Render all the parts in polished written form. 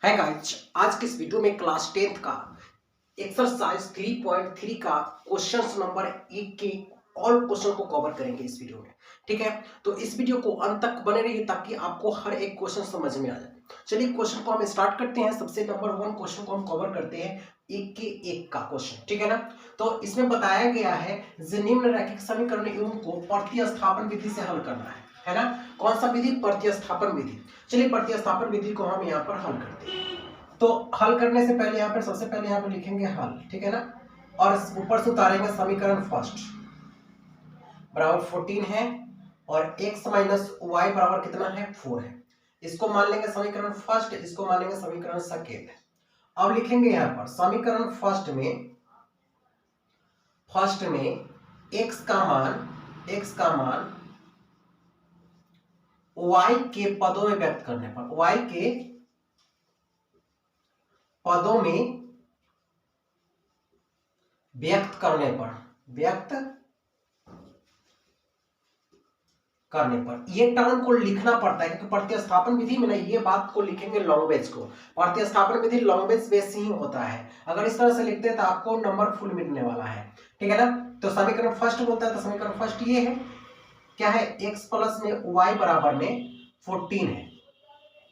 है गाइस, आज के इस वीडियो में क्लास 10th का एक्सरसाइज 3.3 का क्वेश्चन नंबर 1 के ऑल क्वेश्चन को कवर करेंगे इस वीडियो में। ठीक है, तो इस वीडियो को अंत तक बने रहिए ताकि आपको हर एक क्वेश्चन समझ में आ जाए। चलिए क्वेश्चन को हम स्टार्ट करते हैं। सबसे नंबर 1 क्वेश्चन को हम कवर करते हैं, एक के एक का क्वेश्चन। ठीक है ना, तो इसमें बताया गया है निम्न रैखिक समीकरण एवं को प्रतिस्थापन विधि से हल करना है ना। कौन सा विधि? प्रतिस्थापन विधि। चलिए प्रतिस्थापन विधि को हम यहाँ पर हल करते हैं। तो हल करने से पहले यहाँ पर सबसे पहले यहाँ पर लिखेंगे हल, ठीक है ना, और ऊपर से उतारेंगे समीकरण फर्स्ट बराबर 14 है और x माइनस वाई बराबर कितना है 4 है। इसको मान लेंगे समीकरण फर्स्ट, इसको मान लेंगे समीकरण सेकेंड। अब लिखेंगे यहाँ पर समीकरण फर्स्ट में x का मान y के पदों में व्यक्त करने पर, y के पदों में व्यक्त करने पर ये टर्म को लिखना पड़ता है क्योंकि प्रतिस्थापन विधि में ना ये बात को लिखेंगे लॉन्ग बेस को। प्रतिस्थापन विधि लॉन्ग बेस ही होता है। अगर इस तरह से लिखते हैं तो आपको नंबर फुल मिलने वाला है। ठीक है ना, तो समीकरण फर्स्ट बोलता है, तो समीकरण फर्स्ट ये क्या है, x प्लस में y बराबर में 14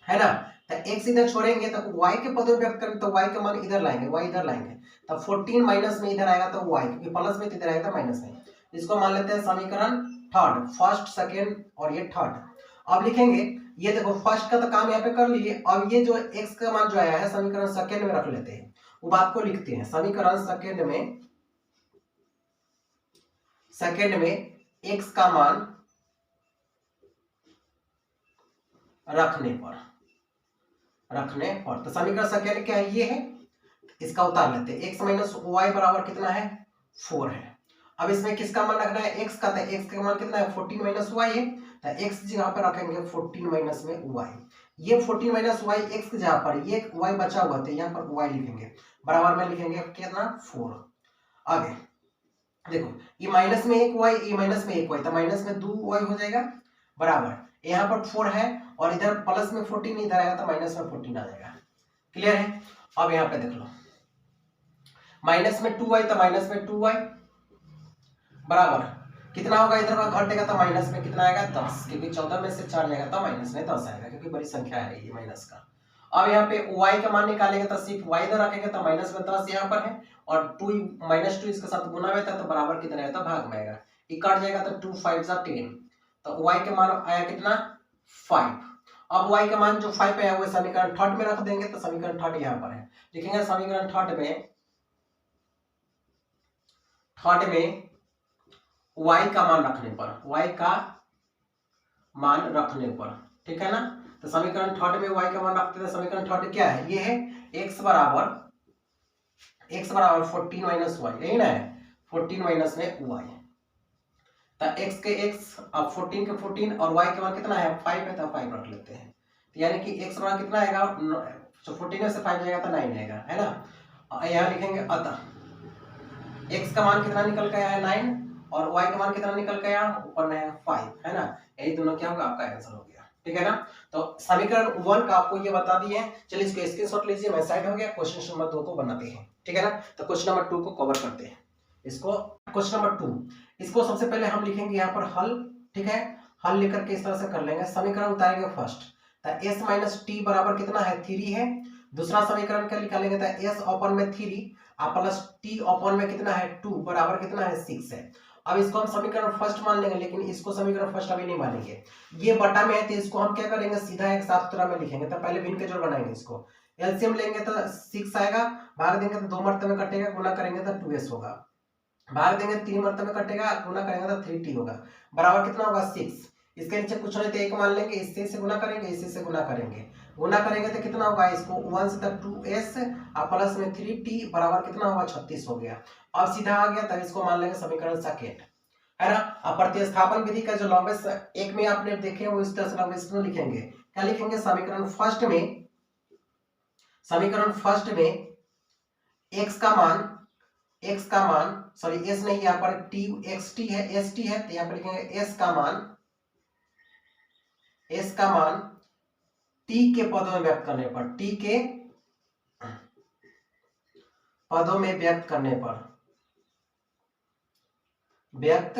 है ना। तो x इधर छोड़ेंगे तो y के पदों में व्यक्त करेंगे तो y का मान इधर लाएंगे, y इधर लाएंगे, तब 14 माइनस में इधर आएगा तो y, क्योंकि प्लस में इधर आएगा तो माइनस में। इसको मान लेते हैं समीकरण थर्ड, फर्स्ट सेकेंड और ये थर्ड। अब लिखेंगे, ये देखो फर्स्ट का तो काम यहाँ पे कर लिए। अब ये जो x का मान जो आया है समीकरण सेकेंड में रख लेते हैं, वो बात को लिखते हैं। समीकरण सेकेंड में x का मान रखने पर तो समीकरण सेकेंड क्या है, ये है, इसका उतार लेते हैं। x माइनस वाई बराबर कितना है 4 है। अब इसमें किसका मान रखना है, x का, तो x का मान कितना है 14 माइनस वाई है, तो x जगह पर रखेंगे 14 माइनस में y। ये 14 माइनस वाई x की जगह पर ये y बचा हुआ था, यहाँ पर y लिखेंगे, बराबर में लिखेंगे कितना 4। आगे देखो, ये माइनस में एक y, ये माइनस में एक y, तो माइनस में 2 y हो जाएगा, बराबर यहाँ पर 4 है और इधर प्लस में 14 इधर आएगा तो माइनस में 14 आ जाएगा। क्लियर है। अब यहाँ पे देख लो, माइनस में 2y तो माइनस में 2y बराबर कितना होगा, इधर का घटेगा तो माइनस में कितना आएगा 10, क्योंकि 14 में से 4 जाएगा तो माइनस में 10 आएगा, क्योंकि बड़ी संख्या है ये माइनस का। अब यहाँ पे y का मान निकालेंगे तो सिर्फ y इधर रखेंगे तो माइनस में 10 यहाँ पर है और 2 माइनस 2 इसके साथ गुना में था तो बराबर कितना आएगा, भाग में आएगा, ये कट जाएगा तो 2 5 जा 10, तो y का मान आया कितना 5। अब y का मान जो 5 आया हुआ समीकरण थर्ड में रख देंगे, तो समीकरण थर्ड यहाँ पर है, लिखेंगे समीकरण थर्ड में y का मान रखने पर, ठीक है ना। तो समीकरण थर्ड में y का मान रखते हैं। समीकरण थर्ड क्या है, ये है x बराबर 14 माइनस वाई, यही ना है 14 माइनस में y, तो x के x, अब 14 के 14 और y के मान कितना है 5 है, तो 5 रख लेते हैं। तो यानी कि x मान कितना आएगा, 14 में से 5 जाएगा तो 9 आएगा, है ना। यहाँ लिखेंगे अतः x का मान कितना निकल के आया 9 और y का मान कितना निकल के आया ऊपर में है 5, है ना। यही दोनों क्या होगा, आपका आंसर हो गया। ठीक है ना, तो समीकरण 1 का आपको ये बता दिए हैं। चलिए इसको स्क्रीनशॉट लीजिए, मैं साइड हो गया। क्वेश्चन नंबर 2 को बनाते हैं, ठीक है ना। तो क्वेश्चन नंबर 2 को कवर करते हैं। इसको क्वेश्चन नंबर 2, इसको सबसे पहले हम लिखेंगे यहाँ पर हल, ठीक है। हल लेकर के इस तरह से कर लेंगे, समीकरण उतारेंगे फर्स्ट, तो s माइनस टी बराबर कितना है 3 है। दूसरा समीकरण क्या निकालेंगे, तो s ओपन में 3 प्लस टी ओपन में कितना है 2 बराबर कितना है 6 है। अब इसको हम समीकरण फर्स्ट मान लेंगे, लेकिन इसको समीकरण फर्स्ट अभी नहीं मानेंगे, ये बटा में है तो इसको हम क्या करेंगे, सीधा एक साफ सुथरा में लिखेंगे। तो पहले भिन्न के जोड़ बनाएंगे, इसको एलसीएम लेंगे तो 6 आएगा, भाग देंगे तो 2 मरतबे कटेगा, गुना करेंगे तो 2s होगा, भाग देंगे 3 मरतबे कटेगा, गुना करेंगे तो 3t होगा, बराबर कितना होगा 6। इसके नीचे कुछ नहीं तो 1 मान लेंगे, इससे से गुना करेंगे, इससे से गुना करेंगे तो कितना होगा, इसको 1 से तक 2s और प्लस में 3t बराबर कितना होगा 36 हो गया। अब सीधा आ गया, तब इसको मान लेंगे समीकरण सेकेंड, है ना। अब प्रतिस्थापन विधि का जो लॉन्गेस्ट एक में आपने देखे वो इस तरह से लॉन्गेस्ट में लिखेंगे। क्या लिखेंगे, समीकरण फर्स्ट में x का मान सॉरी s नहीं, यहाँ पर t xt है, st है, तो यहाँ पर लिखेंगे s का मान टी के पदों में व्यक्त करने पर, टी के पदों में व्यक्त करने पर, व्यक्त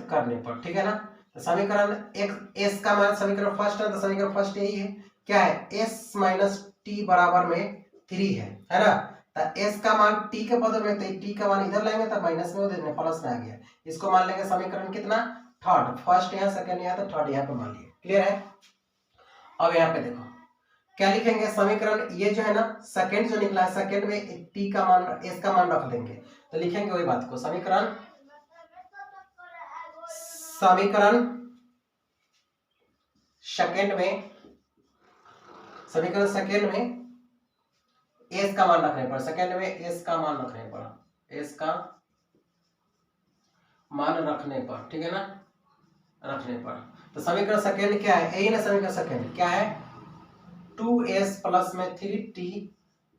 करने पर, ठीक है ना। तो समीकरण एस का मान समीकरण फर्स्ट है, तो समीकरण फर्स्ट यही है, क्या है, एस माइनस टी बराबर में 3 है ना। तो एस का मान टी के पदों में, तो टी का मान इधर लाएंगे तो माइनस में उधर प्लस में आ गया, इसको मान लेंगे समीकरण कितना, थर्ड, फर्स्ट यहाँ, सेकंड यहाँ, तो थर्ड यहाँ पे मान लिया, क्लियर है। अब यहाँ पे देखो क्या लिखेंगे, समीकरण ये जो है ना सेकंड जो निकला है, सेकंड में टी का मान, एस का मान रख देंगे, तो लिखेंगे वही बात को, समीकरण सेकंड में, समीकरण सेकंड में एस का मान रखने पर, सेकंड में एस का मान रखने पर, एस का मान रखने पर, ठीक है ना, रखने पर, तो समीकरण सेकंड क्या है, यही ना समीकरण सेकंड क्या है, 2s प्लस में 3t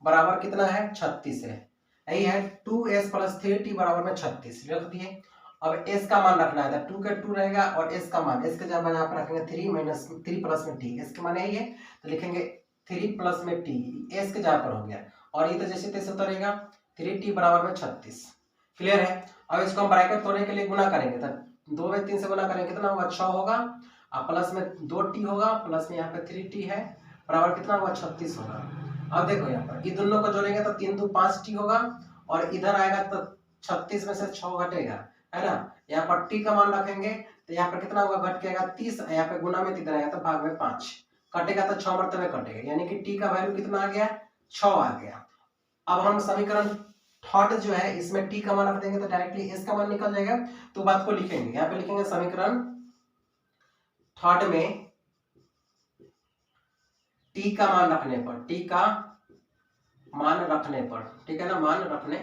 बराबर कितना है, 36 है, यही है 2s प्लस 3t बराबर में 36 रख दिए। अब s का मान रखना है, 2 के 2 रहेगा और s का मान, s के जब यहाँ पर रखेंगे 3 माइनस 3 प्लस में t, s के मान यही है, तो लिखेंगे 3 प्लस में t, s के जहाँ पर हो गया, और ये तो जैसे तैसे उतरेगा, 3t बराबर में 36, क्लियर है। अब इसको हम ब्रैकेट तोड़ने के लिए गुना करेंगे, तो 2 में 3 से गुना करेंगे कितना होगा, 6 होगा, और प्लस में 2t होगा, प्लस में यहाँ पे 3t है, बराबर कितना होगा, 36 होगा। अब देखो यहाँ पर ये दोनों को जोड़ेंगे तो 3 2 5t होगा, और इधर आएगा तो 36 में से 6 घटेगा, है ना। यहाँ पर t का मान रखेंगे तो यहाँ पर कितना होगा, घट जाएगा 30, यहाँ पे गुना में कितना आएगा, तो भाग में 5 कटेगा, तो 6 मरतबे कटेगा, यानी कि t का वैल्यू कितना आ गया, 6 आ गया। अब हम समीकरण थर्ड जो है इसमें t का मान रख देंगे तो डायरेक्टली s का मान निकल जाएगा, तो बात को लिखेंगे, यहाँ पे लिखेंगे समीकरण थर्ड में टी का मान रखने पर, टी का मान रखने पर, ठीक है ना, मान रखने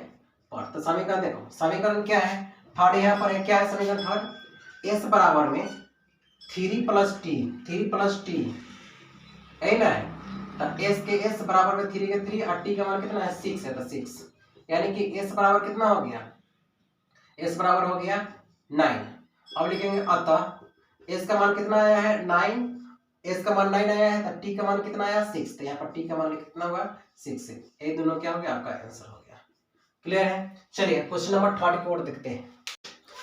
पर, तो समीकरण देखो, समीकरण क्या है, थर्ड यहाँ पर है, क्या है समीकरण थर्ड, एस बराबर में 3 प्लस टी, 3 प्लस टी, यही ना है, तो एस के एस बराबर में 3 के 3 और टी का मान कितना है, 6 है, तो 6, यानी कि एस बराबर कितना हो गया, एस बराबर हो गया 9। अब लिखेंगे अतः एस का मान कितना आया है, 9, एस का मान 9 आया है, तो टी का मान कितना आया, 6, तो यहाँ पर टी का मान कितना होगा, 6 है, ये दोनों क्या हो गया, आपका आंसर हो गया, क्लियर है। चलिए क्वेश्चन नंबर थर्ड की ओर देखते हैं।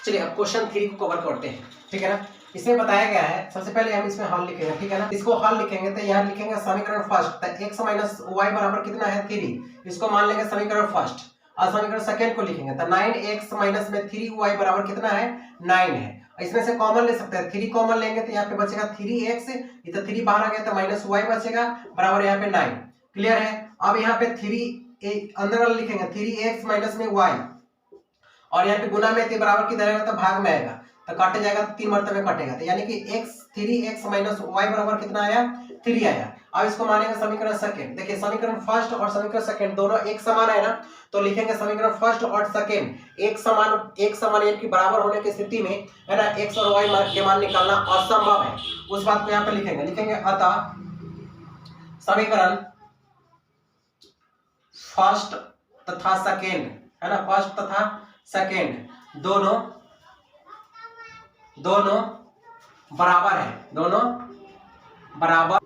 चलिए अब क्वेश्चन 3 को कवर करते हैं, ठीक है ना। इसमें बताया गया है, सबसे पहले हम इसमें हल लिखेंगे, ठीक है ना, इसको हल लिखेंगे तो यहाँ लिखेंगे समीकरण फर्स्ट, तो x माइनस वाई बराबर कितना है, 3, इसको मान लेंगे समीकरण फर्स्ट, और समीकरण सेकंड को लिखेंगे तो 9x माइनस में 3y बराबर कितना है, 9 है, इसमें से कॉमन ले सकते हैं, 3 कॉमन लेंगे तो यहाँ पे बचेगा 3x, ये तो 3 बाहर आ गया तो माइनस y बचेगा, बराबर यहाँ पे 9, क्लियर है। अब यहाँ पे 3 अंदर वाला लिखेंगे 3x माइनस में y, और यहाँ पे गुना में बराबर किधर आएगा, तो भाग में आएगा, तो काटे जाएगा, 3 मरतबे कटेगा, तो यानी कि 3x माइनस y बराबर कितना आया, 3 आया। अब इसको मानेंगे समीकरण सेकंड, देखिए समीकरण फर्स्ट और समीकरण सेकंड दोनों एक समान है ना, तो लिखेंगे समीकरण फर्स्ट और सेकंड एक समान यानी कि बराबर होने की स्थिति में, है ना, x और y के मान निकालना असंभव है, उस बात को यहाँ पे लिखेंगे अतः समीकरण फर्स्ट तथा सेकंड, है ना, फर्स्ट तथा सेकंड दोनों बराबर है, दोनों बराबर,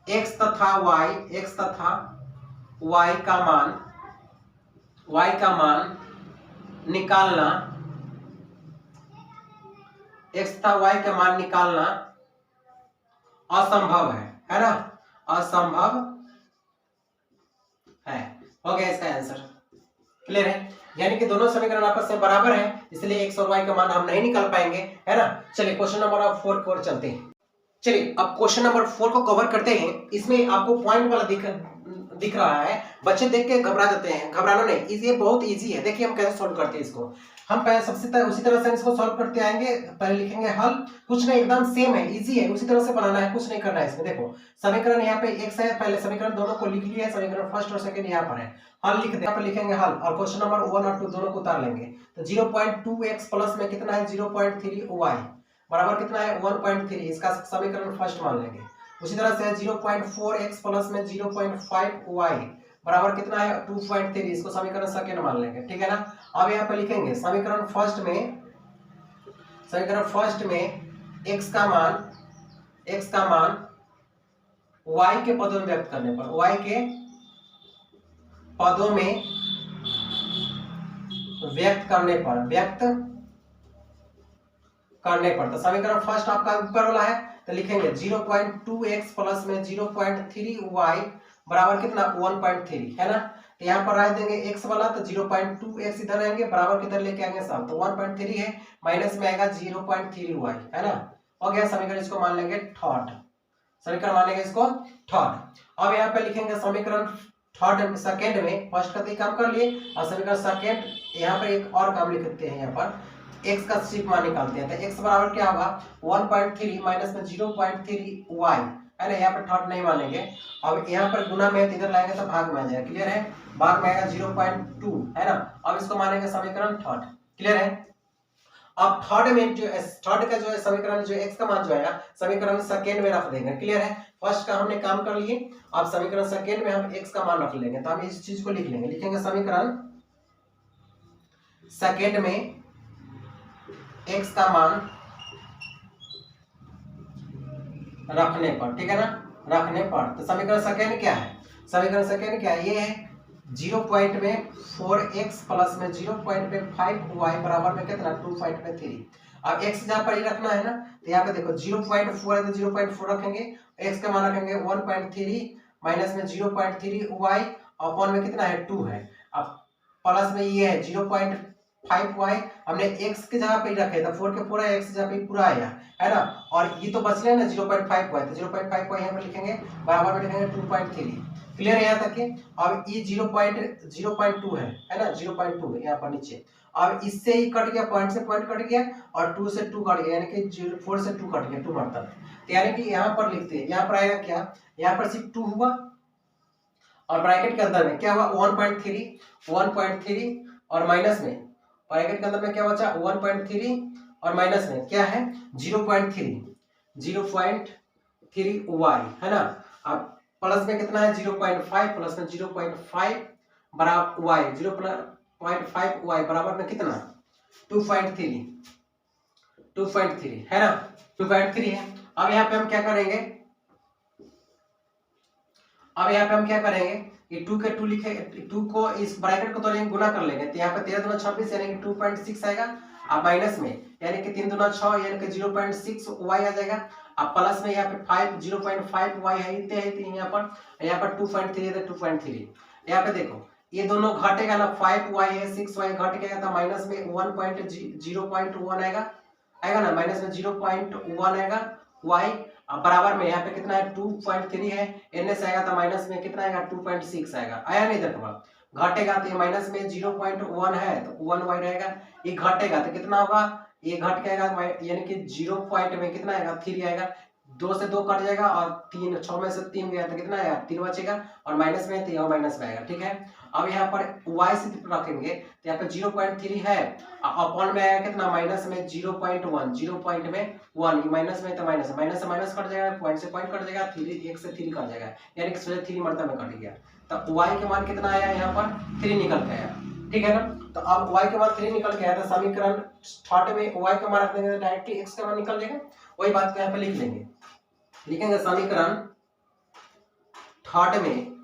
x तथा y का मान निकालना, x तथा y का मान निकालना असंभव है ना, असंभव है, हो गया इसका आंसर, क्लियर है। यानी कि दोनों समीकरण आपस में बराबर है, इसलिए x और y का मान हम नहीं निकाल पाएंगे, है ना। चलिए क्वेश्चन नंबर 4 की ओर चलते हैं। चलिए अब क्वेश्चन नंबर 4 को कवर करते हैं। इसमें आपको पॉइंट वाला दिख रहा है, बच्चे देख के घबरा जाते हैं, घबराना नहीं, ये बहुत इजी है। देखिए हम कैसे सॉल्व करते हैं इसको, हम पहले उसी तरह से इसको सॉल्व करते आएंगे, पहले लिखेंगे हल, कुछ नहीं, एकदम सेम है, इजी है, उसी तरह से बनाना है, कुछ नहीं करना है इसमें। देखो समीकरण यहाँ पे x है, पहले समीकरण दोनों को लिख लिया है, समीकरण फर्स्ट और सेकंड यहाँ पर है, हल लिख दे, यहाँ पर लिखेंगे हल, और क्वेश्चन नंबर 1 और 2 दोनों को उतार लेंगे, तो 0.2x प्लस में कितना है 0.3y बराबर कितना है 1.3, इसका समीकरण फर्स्ट मान लेंगे। उसी तरह से 0.4x प्लस में 0.5y बराबर कितना है 2.3, इसको समीकरण सेकंड मान लेंगे, ठीक है ना। अब यहाँ पे लिखेंगे समीकरण फर्स्ट में समीकरण फर्स्ट में x का मान y के पदों में व्यक्त करने पर, y के पदों में व्यक्त करने पर तो समीकरण फर्स्ट आपका ऊपर वाला है, तो लिखेंगे 0.2x प्लस में 0.3y बराबर कितना 1.3 है ना। तो यहाँ पर रख देंगे x वाला, तो 0.2x इधर रहेंगे, बराबर किधर लेके आएंगे सब, तो 1.3 है, माइनस में आएगा 0.3y है ना। हो गया समीकरण, इसको मान लेंगे थर्ड समीकरण, मान लेंगे इसको थर्ड। अब यहाँ पे लिखेंगे समीकरण थर्ड सेकेंड में, फर्स्ट का तो काम कर लिए, और समीकरण सेकेंड यहाँ पर एक और काम लिखते हैं, यहाँ पर x का सिर्फ मान निकालते हैं, तो x बराबर क्या होगा 1.3 माइनस में 0.3y है ना। यहाँ पर थर्ड नहीं मानेंगे, अब यहाँ पर गुना में इधर लाएंगे तो भाग में आ जाएगा, क्लियर है, भाग में आएगा 0.2 है ना। अब इसको मानेंगे समीकरण थर्ड, क्लियर है। अब थर्ड में जो थर्ड का जो है समीकरण, जो x का मान जो आएगा समीकरण सेकेंड में रख देंगे, क्लियर है। फर्स्ट का हमने काम कर लिए, अब समीकरण सेकेंड में हम x का मान रख लेंगे, तो हम इस चीज को लिख लेंगे, लिखेंगे समीकरण सेकेंड में x का मान रखने पर, ठीक है ना, रखने पर, तो समीकरण सेकेंड क्या है, समीकरण सेकेंड क्या है, ये है 0.4x प्लस में 0.5y बराबर में कितना 2.3। अब x जहां पर ही रखना है ना, तो यहाँ पे देखो 0.4 है तो 0.4 रखेंगे, x का मान रखेंगे 1.3 माइनस में 0.3y अपॉन में कितना है 2 है, अब प्लस में ये है 0.5y, हमने x की जगह पे ही रखे था, 4 के 4 है, x की जगह पे पूरा आया है ना, और ये तो बच रहे ना 0.5y, तो 0.5y यहाँ पे लिखेंगे, बराबर में लिखेंगे 2.3, क्लियर है यहाँ तक के। अब ये 0.2 है ना, 0.2 है यहाँ पर नीचे, अब इससे ही कट गया, पॉइंट से पॉइंट कट गया, और 2 से 2 कट गया, यानी कि 4 से 2 कट गया, 2 मतलब, तो यानी कि यहाँ पर लिखते हैं, यहाँ पर आएगा क्या, यहाँ पर सिर्फ 2 हुआ, और ब्रैकेट के अंदर में क्या हुआ 1.3 और माइनस में, ब्रैकेट के अंदर में क्या बचा 1.3 और माइनस में क्या है 0.3y है ना। अब प्लस में कितना है 0.5 प्लस में 0.5 बराबर y, 0.5y बराबर में कितना 2.3 है ना, 2.3 है। अब यहाँ पे हम क्या करेंगे, अब यहाँ पे हम क्या करेंगे, ये 2 के 2 लिखे, 2 को इस ब्रैकेट को तो लेंगे गुना कर लेंगे, तो यहाँ पे 13 दूना 26 यानी कि 2.6 आएगा, अब माइनस में यानी कि 3 दूना 6 यानी कि 0.6y आ जाएगा, अब प्लस में यहाँ पे 0.5y है, इतने है यहाँ पर 2.3 है तो 2.3, यहाँ पे देखो ये दोनों घटेगा ना, 5y है 6y घट गया, तो माइनस में 0.1 आएगा ना, माइनस में 0.1 आएगा y, अब बराबर में यहाँ पे कितना है 2.3 है, एन से आएगा तो माइनस में कितना आएगा 2.6 आएगा, आया नहीं इधर घटेगा, तो ये माइनस में 0.1 है तो 1y रहेगा, ये घटेगा तो कितना होगा, ये घट के आएगा यानी कि 0 पॉइंट में कितना आएगा 3 आएगा, 2 से 2 कट जाएगा, और 3 6 में से 3 गया तो कितना आएगा 3 बचेगा, और माइनस में तो यहाँ माइनस में आएगा, ठीक है। अब यहाँ पर y से रखेंगे तो यहाँ पे 0.3 है, अपॉन में आएगा कितना माइनस में 0.1 माइनस में तो माइनस से माइनस कट जाएगा, पॉइंट से पॉइंट कट जाएगा, 1 से 3 कट जाएगा, यानी कि सोचे 3 मरतबा में कट गया, तो y के मान कितना आया यहाँ पर 3 निकल के आया, ठीक है ना। तो अब y के मान 3 निकल के आया, तो समीकरण थर्ड में y का मान रख देंगे तो डायरेक्टली x का मान निकल जाएगा, वही बात को यहाँ पे लिख लेंगे, लिखेंगे समीकरण थर्ड में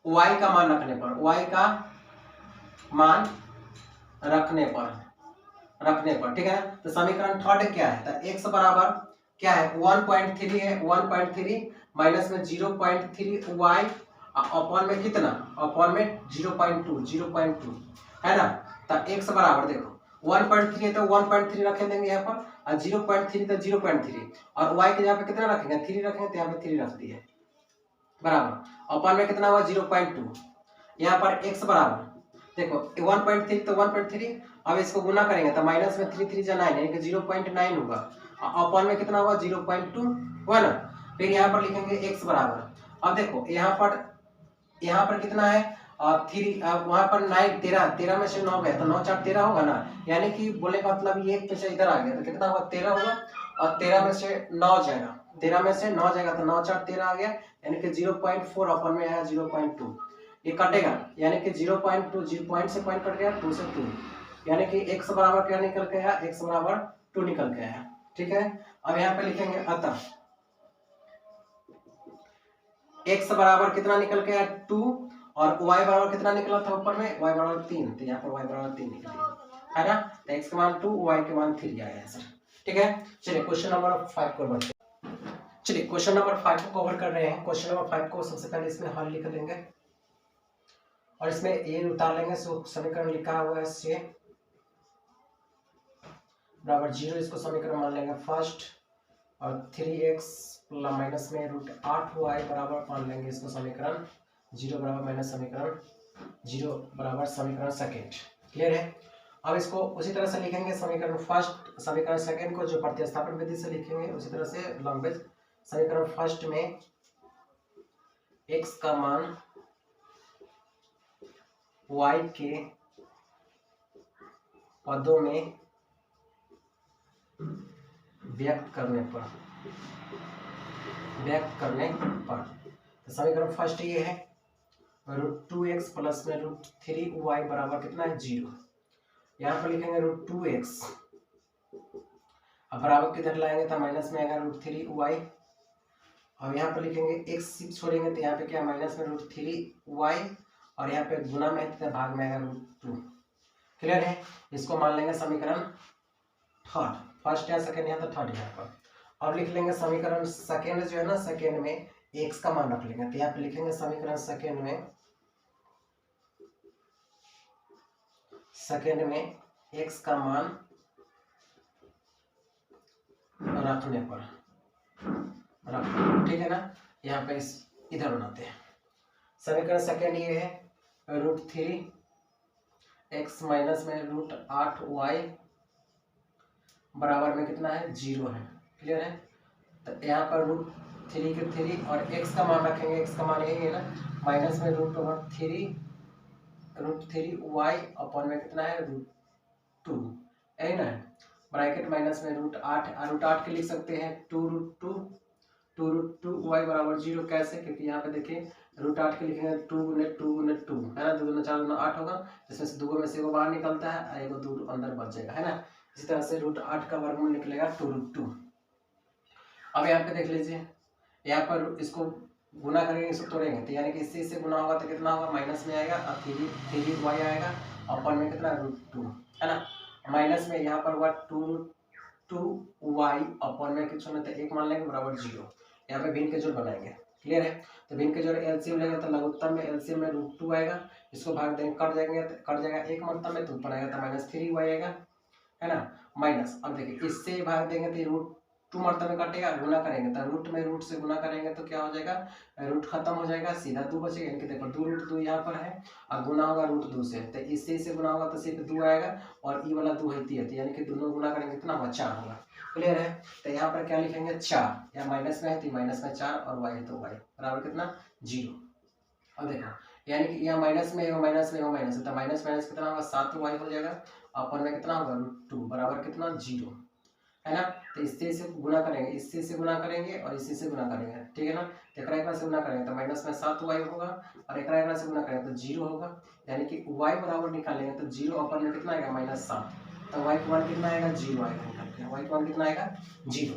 y का मान रखने पर, y का मान रखने पर ठीक है ना। तो समीकरण थर्ड क्या है, तो x बराबर क्या है 1.3 है, 1.3 माइनस में 0.3y अपॉन में कितना, अपॉन में 0.2 है ना। तो x बराबर देखो 1.3 है तो 1.3 रख देंगे यहाँ पर, और 0.3 तो 0.3, और y के यहाँ पे कितना रखेंगे 3 रखेंगे, तो यहाँ पे 3 रख दिए बराबर, अपॉन में कितना हुआ 0.2, यहाँ पर x बराबर देखो 1.3 तो 1.3, अब इसको गुना करेंगे तो माइनस में 3 जा 9 यानी कि 0.9 होगा, अपॉन में कितना हुआ 0.2 हुआ ना। फिर यहाँ पर लिखेंगे x बराबर, अब देखो यहाँ पर कितना है 3, वहां पर 9 13 में से 9 गया तो 9 4 13 होगा ना, यानी कि बोलने का मतलब ये पीछे इधर आ गया तो कितना हुआ 13 होगा, और 13 में से 9 जाएगा, 13 में से 9 जाएगा तो 9 4 13 आ गया, यानी कि 0.4 अपॉन में आया 0.2, ये कटेगा यानी कि 0.2 पॉइंट से पॉइंट कट गया 2 से 2, यानी कि x बराबर क्या निकल के आया, x बराबर 2 निकल के आया। ठीक है, अब यहाँ पे लिखेंगे अतः x बराबर कितना निकल के आया 2 और y बराबर कितना निकला था ऊपर में, y बराबर 3, तो यहाँ पर y बराबर 3 निकलेगा, है ना। तो x के मान 2, y के मान 3 आया आंसर। ठीक है, चलिए क्वेश्चन नंबर 5 को बढ़ते हैं। चलिए क्वेश्चन नंबर 5 को कवर कर रहे हैं। क्वेश्चन नंबर 5 को सबसे पहले इसमें हल लिख लेंगे और इसमें a उतार लेंगे। सो समीकरण लिखा हुआ है c बराबर 0, इसको समीकरण मान लेंगे फर्स्ट, और 3x माइनस में √8y बराबर मान लेंगे इसको समीकरण 0 बराबर माइनस समीकरण 0 बराबर समीकरण सेकेंड। क्लियर है। अब इसको उसी तरह से लिखेंगे समीकरण फर्स्ट, समीकरण सेकेंड को जो प्रतिस्थापन विधि से लिखेंगे उसी तरह से लैंग्वेज। समीकरण फर्स्ट में x का मान y के पदों में व्यक्त करने पर तो समीकरण फर्स्ट ये है √2x प्लस में √3y बराबर कितना है 0। यहाँ पर लिखेंगे √2x, अब बराबर किधर लाएंगे तो माइनस में आएगा √3y, और यहाँ पर लिखेंगे x छोड़ेंगे तो यहाँ पे क्या माइनस में √3y, और यहाँ पे गुना में तो भाग में आएगा √2। क्लियर है। इसको मान लेंगे समीकरण थर्ड, फर्स्ट या सेकेंड यहाँ तो थर्ड यहाँ पर। अब लिख लेंगे समीकरण सेकेंड जो है ना, सेकेंड में x का मान रख लेंगे, तो यहाँ पे लिखेंगे समीकरण सेकेंड में x का मान रखने पर ठीक है ना। यहाँ पे इस इधर बनाते हैं। समीकरण सेकेंड ये है √3x माइनस में √8y बराबर में कितना है 0 है। क्लियर है। तो यहाँ पर √3 के 3 और x का मान रखेंगे, x का मान यही है ना, माइनस में √3y अपन में कितना है √2, यही ना। ब्रैकेट माइनस में √8 के लिख सकते हैं 2√2y बराबर 0। कैसे, क्योंकि यहाँ पे देखिए √8 के लिखेंगे 2 गुने 2 है ना, 2 दूना 4 गुना 8 होगा, इसमें से 2 में से 1 बाहर निकलता है और 1 2 अंदर बच जाएगा, है ना। इसी तरह से √8 का वर्गमूल निकलेगा 2√2। अब यहाँ पे देख लीजिए, यहाँ पर इसको गुना करेंगे, इसको तोड़ेंगे तो यानी कि इससे गुना होगा तो कितना होगा, माइनस में आएगा और 3y आएगा, अपन में कितना √2 है ना। माइनस में यहाँ पर हुआ 2y अपन में कितना होता है 1 मान लेंगे बराबर 0। यहाँ पे भिन्न के जोड़ बनाएंगे। क्लियर है। तो भिन्न के जोड़ एलसीएम लेंगे तो लघुत्तम में एलसीएम में √2 आएगा, इसको भाग देंगे, कट जाएगा 1 मतलब में, तो ऊपर आएगा तो -3y आएगा, है ना। माइनस, अब देखिए इससे भाग देंगे तो √2 मतलब में कटेगा, गुना करेंगे तो रूट में रूट से गुना करेंगे तो क्या हो जाएगा, रूट खत्म हो जाएगा, सीधा 2 बचेगा। यानी कि देखो 2√2 यहाँ पर है और गुना होगा √2 से, तो इससे गुना होगा तो सिर्फ 2 आएगा और ये वाला 2 है 3, यानी कि दोनों गुना करेंगे कितना होगा 4 होगा। क्लियर है। तो यहाँ पर क्या लिखेंगे 4, या माइनस में है तो माइनस में 4 और y है तो y बराबर कितना 0। अब देखो यानी कि यहाँ माइनस में माइनस है तो माइनस कितना होगा 7y हो जाएगा, अपन में कितना होगा √2 बराबर कितना 0, है ना। तो इससे से गुना करेंगे, इससे से गुना करेंगे और इससे से गुना करेंगे, ठीक है ना। तो एक से गुना करेंगे तो माइनस में 7y होगा और एक से गुना करेंगे तो 0 होगा, यानी कि y बराबर निकालेंगे तो 0 अपन में कितना आएगा -7, तो y का मान कितना आएगा 0 आएगा, y का मान कितना आएगा 0।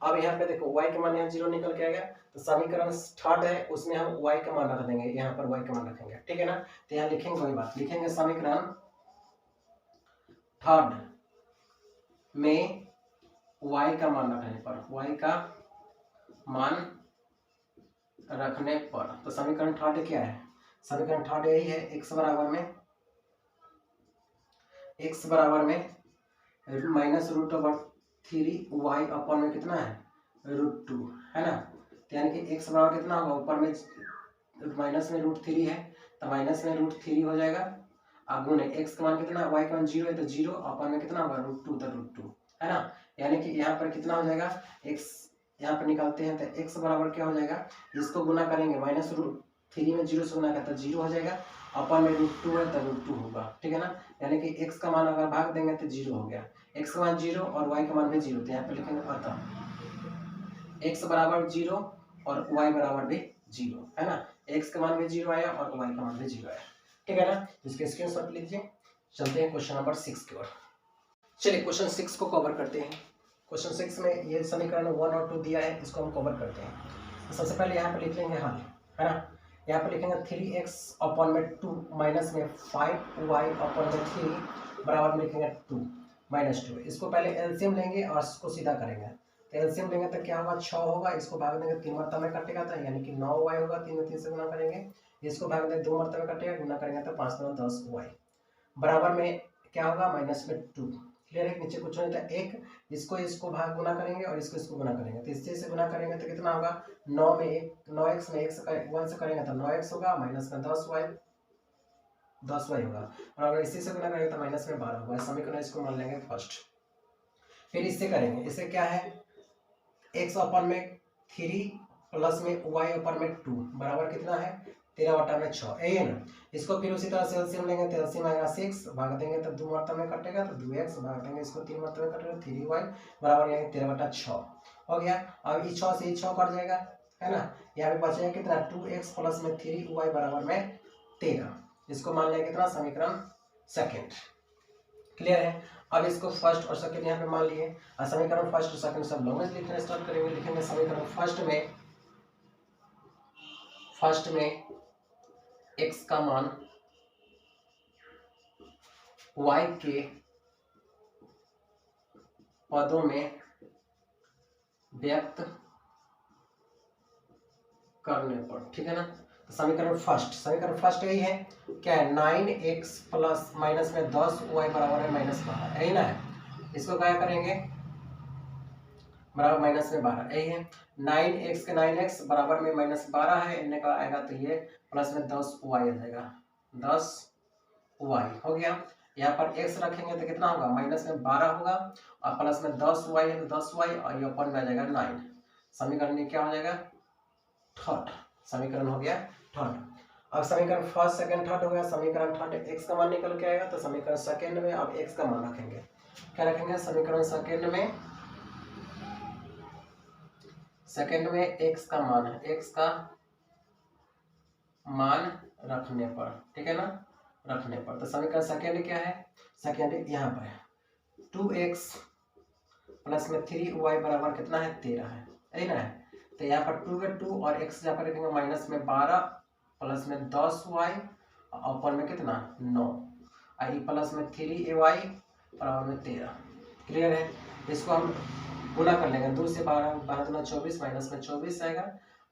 अब यहाँ पे देखो y का मान यहाँ 0 निकल के आएगा, तो समीकरण थर्ड है उसमें हम y का मान रख देंगे, यहाँ पर y का मान रखेंगे, ठीक है ना। तो यहाँ लिखेंगे वही बात, लिखेंगे समीकरण थर्ड में y का मान रखने पर, y का मान रखने पर, तो समीकरण थर्ड क्या है, समीकरण थर्ड यही है x बराबर में -√3y अपन में कितना है √2, है ना। तो यानी कि x बराबर कितना होगा, ऊपर में माइनस में √3 है तो माइनस में √3 हो जाएगा, अब गुणे x का मान कितना, y का मान 0 है तो 0, अपन में कितना होगा √2 तो √2, है ना। यानी कि यहाँ पर कितना हो जाएगा x, यहाँ पर निकालते हैं तो x बराबर क्या हो जाएगा, इसको गुना करेंगे -√3 में 0 से गुना करता 0 हो जाएगा, अपन में √2 है तो √2 होगा, ठीक है ना। यानी कि x का मान अगर भाग देंगे तो 0 हो गया, x का मान 0 और y का मान भी 0, तो यहाँ पे लिखेंगे अतः x बराबर 0 और y बराबर भी 0, है ना। x का मान भी 0 आया और y का मान भी 0 आया, ठीक है ना। इसके स्क्रीनशॉट लीजिए। चलते हैं क्वेश्चन नंबर 6 की ओर। चलिए क्वेश्चन 6 को कवर करते हैं। क्वेश्चन 6 में ये समीकरण 1 और 2 दिया है, इसको हम कवर करते हैं। तो सबसे पहले यहाँ पर लिख लेंगे हल, है ना। यहाँ पर लिखेंगे 3x अपॉन में 2 माइनस में 5y अपॉन में 3 बराबर में लिखेंगे 2 माइनस 2। इसको पहले एलसीएम लेंगे और इसको सीधा करेंगे। तो एलसीएम लेंगे तो क्या होगा, 6 होगा। इसको भाग देंगे 3 मरतबा में कटेगा था, यानी कि 9y होगा। 3 में 3 से गुना करेंगे। इसको भाग देंगे 2 मरतबा में कटेगा, गुना करेंगे तो 5 में 10y बराबर में क्या होगा, माइनस में 2। क्लियर है। नीचे कुछ नहीं था, 1। इसको भाग गुना करेंगे और इसको गुना करेंगे। तो इससे से गुना करेंगे तो कितना होगा, 9 में 1, 9x में 1 से करेंगे तो 9x होगा, माइनस में 10y होगा। और अगर इसी से गुना करेंगे तो माइनस में 12 होगा। समीकरण इसको मान लेंगे फर्स्ट। फिर इससे करेंगे, इससे क्या है, x अपन में 3 प्लस में y अपन में 2 बराबर कितना है, 13/6, यही है ना। इसको फिर उसी तरह से एलसीएम लेंगे तो एलसीएम आएगा 6, भाग देंगे तो 2 मरतबा में कटेगा तो 2x, भाग देंगे इसको 3 मरतबा में कटेगा 3y बराबर यहाँ 13/6 हो गया। अब ये 6 से 6 कट जाएगा, है ना। यहाँ पे बचेगा कितना, 2x प्लस में 3y बराबर में 13। इसको मान लेंगे कितना, समीकरण सेकेंड। क्लियर है। अब इसको फर्स्ट और सेकंड यहाँ पे मान लिए। समीकरण फर्स्ट और सेकंड सब लॉन्ग में लिखना स्टार्ट करेंगे। लिखेंगे समीकरण फर्स्ट में x का मान y के पदों में व्यक्त करने पर, ठीक है ना। तो समीकरण फर्स्ट यही है, क्या है, 9x प्लस माइनस में 10y बराबर है माइनस 12, यही ना है। इसको क्या करेंगे, बराबर माइनस में 12, यही है। 9x के 9x बराबर में माइनस 12 है, इनने का आएगा तो ये प्लस में 10y आ जाएगा, 10y हो गया। यहाँ पर x रखेंगे तो कितना होगा, माइनस में 12 होगा और प्लस में 10y है तो 10y और ये अपन में आ जाएगा 9। समीकरण में क्या हो जाएगा, थर्ड। समीकरण हो गया थर्ड। अब समीकरण फर्स्ट सेकंड थर्ड हो गया। समीकरण थर्ड x का मान निकल के आएगा, तो समीकरण सेकंड में अब x का मान रखेंगे। क्या रखेंगे, समीकरण सेकंड में x का मान है, x का मान रखने पर, ठीक है ना, रखने पर। तो समीकरण सेकंड क्या है, सेकंड यहाँ पर है 2x प्लस में 3y बराबर कितना है, 13 है, यही ना है। तो यहाँ पर 2 के 2 और x यहाँ पर लिखेंगे माइनस में 12 प्लस में 10y और ऊपर में कितना 9 आई प्लस में 3ay बराबर में 13। क्लियर है। इसको हम गुना कर लेंगे, 2 से 12 गुना 24 माइनस में 24 आएगा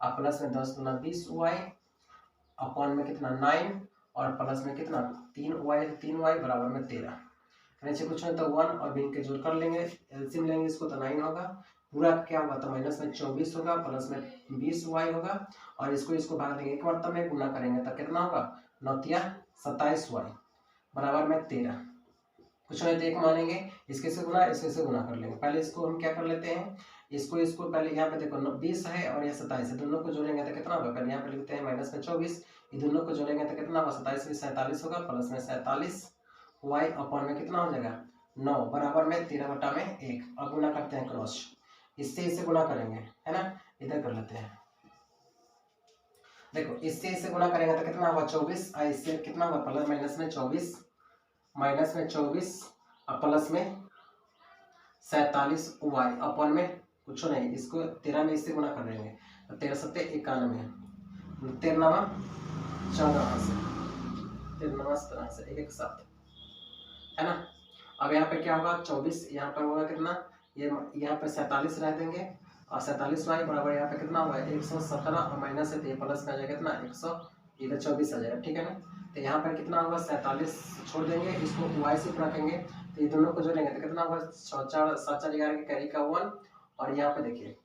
और प्लस में 10 गुना 20y अपॉन में कितना 9 और प्लस में कितना 3y बराबर में 13। नीचे कुछ नहीं तो 1 और बिन के जोड़ कर लेंगे, एलसीएम लेंगे इसको तो 9 होगा। पूरा क्या होगा, तो माइनस में 24 होगा प्लस में 20y होगा और इसको भाग देंगे एक मरतबा में, गुना करेंगे तो कितना होगा, 9 तिया 27y बराबर में 13। कुछ नहीं तो एक मानेंगे, इसके से गुना कर लेंगे। पहले इसको हम क्या कर लेते हैं, इसको पहले यहाँ पे देखो 20 है और ये 27 है, दोनों को जोड़ेंगे तो कितना होगा, पहले यहाँ पे लिखते हैं माइनस में 24, ये दोनों को जोड़ेंगे तो कितना होगा, 27 में 47 होगा प्लस में 47 y अपॉन में कितना हो जाएगा 9 बराबर में 13/1। अब गुना करते हैं क्रॉस, इससे गुना करेंगे, है ना, इधर कर लेते हैं। देखो इससे गुना करेंगे तो कितना होगा 24, इससे कितना होगा प्लस माइनस में 24 और प्लस में 47 y अपॉन में कुछ नहीं, इसको 13 में इससे गुना कर देंगे तो 13 सत्ते 91, 13 14 से 13 से एक साथ, है ना। अब यहाँ पे क्या होगा 24, यहाँ पर होगा कितना, ये यहाँ पे 47 रह देंगे और 47y बराबर यहाँ पे कितना होगा 117 और माइनस है तो ये प्लस में आ जाएगा कितना 100, इधर 24 आ जाएगा, ठीक है ना। तो यहाँ पर कितना होगा 47 छोड़ देंगे, इसको y से रखेंगे तो ये दोनों को जोड़ेंगे तो कितना होगा 7 4 11 के कैरी का 1 और यहाँ पे देखिए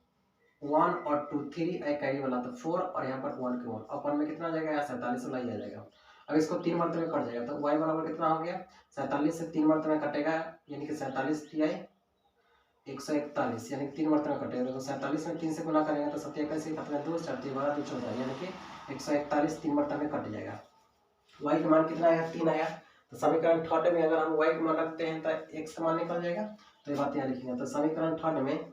1 और 2 3 कैरी वाला तो 4 और यहाँ पर 1 के 1 अपन में कितना आ जाएगा, यहाँ 47 वाला ही आ जाएगा। अब इसको 3 मरतबे कट जाएगा तो y बराबर कितना हो गया 47 से 3 मरतबे कटेगा, यानी कि 47 तिहाई 141, यानी कि 3 मरतबे कटेगा। तो 47 में 3 से गुना करेंगे तो 7 21 अपने 2 4 12 2 14, यानी कि 141 3 मरतबे कट जाएगा। y का मान कितना आया 3 आया। तो समीकरण थर्ड में अगर हम y का मान रखते हैं तो x का मान निकल जाएगा। तो ये बात यहाँ लिखेंगे। तो समीकरण थर्ड में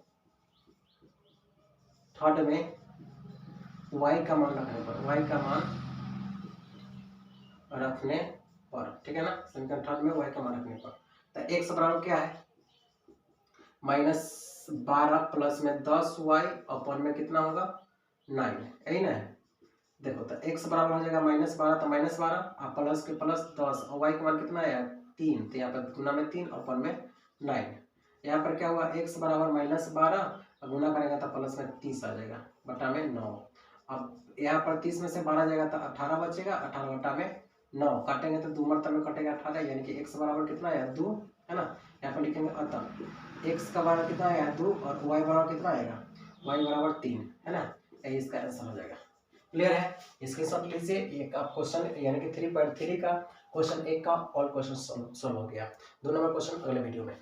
y का मान रखने पर, y का मान रखने पर, ठीक है ना, समीकरण 98 में y का मान रखने पर। तो x बराबर क्या है, -12 प्लस में 10y अपन में कितना होगा 9, यही ना है। देखो तो x बराबर हो जाएगा -12 तो -12 और प्लस के प्लस 10 और y का मान कितना है 3, तो यहाँ पर गुना में 3 और अपन में 9। यहाँ पर क्या हुआ x बराबर -12 और गुना करेगा तो प्लस में 30 आ जाएगा बटा में 9। अब यहाँ पर 30 में से 12 जाएगा तो 18 बचेगा, 18 बटा में 9 काटेंगे तो 2 मरतबे में कटेगा 18, यानी कि x बराबर कितना है 2, है ना। यहाँ पर लिखेंगे अतः x का बराबर कितना है 2 और y बराबर कितना आएगा, y बराबर 3, है ना। यही इसका आंसर हो जाएगा। क्लियर है, स्क्रीनशॉट लीजिए। एक आप क्वेश्चन यानी कि 3.3 का क्वेश्चन 1 का ऑल क्वेश्चन सॉल्व हो गया। 2 नंबर क्वेश्चन अगले वीडियो में।